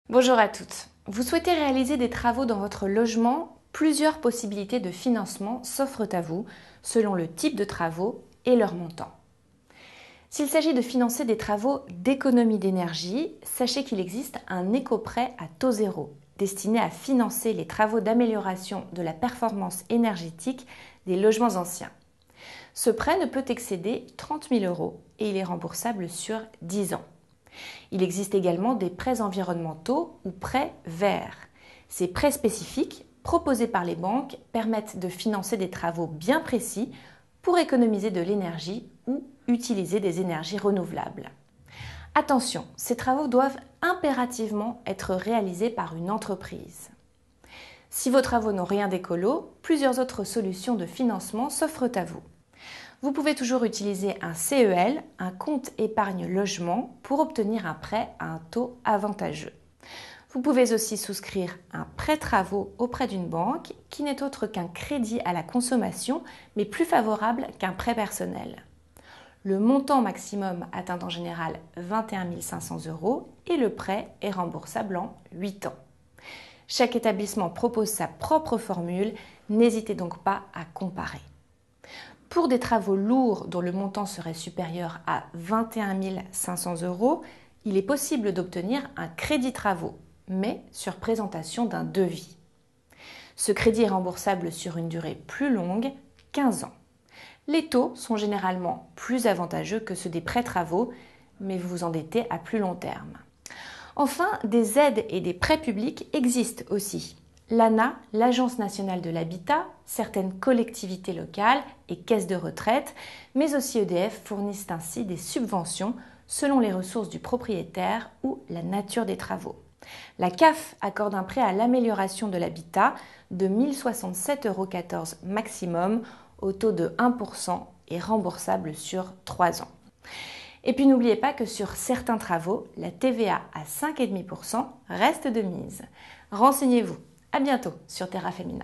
Bonjour à toutes. Vous souhaitez réaliser des travaux dans votre logement? Plusieurs possibilités de financement s'offrent à vous selon le type de travaux et leur montant. S'il s'agit de financer des travaux d'économie d'énergie, sachez qu'il existe un éco-prêt à taux zéro destiné à financer les travaux d'amélioration de la performance énergétique des logements anciens. Ce prêt ne peut excéder 30 000 € et il est remboursable sur 10 ans. Il existe également des prêts environnementaux ou prêts verts. Ces prêts spécifiques, proposés par les banques, permettent de financer des travaux bien précis pour économiser de l'énergie ou utiliser des énergies renouvelables. Attention, ces travaux doivent impérativement être réalisés par une entreprise. Si vos travaux n'ont rien d'écolo, plusieurs autres solutions de financement s'offrent à vous. Vous pouvez toujours utiliser un CEL, un compte épargne logement, pour obtenir un prêt à un taux avantageux. Vous pouvez aussi souscrire un prêt travaux auprès d'une banque qui n'est autre qu'un crédit à la consommation, mais plus favorable qu'un prêt personnel. Le montant maximum atteint en général 21 500 € et le prêt est remboursable en 8 ans. Chaque établissement propose sa propre formule, n'hésitez donc pas à comparer. Pour des travaux lourds dont le montant serait supérieur à 21 500 €, il est possible d'obtenir un crédit travaux, mais sur présentation d'un devis. Ce crédit est remboursable sur une durée plus longue, 15 ans. Les taux sont généralement plus avantageux que ceux des prêts travaux, mais vous vous endettez à plus long terme. Enfin, des aides et des prêts publics existent aussi. L'ANA, l'Agence nationale de l'habitat, certaines collectivités locales et caisses de retraite, mais aussi EDF fournissent ainsi des subventions selon les ressources du propriétaire ou la nature des travaux. La CAF accorde un prêt à l'amélioration de l'habitat de 1 067,14 € maximum au taux de 1% et remboursable sur 3 ans. Et puis n'oubliez pas que sur certains travaux, la TVA à 5,5% reste de mise. Renseignez-vous. À bientôt sur Terra Femina.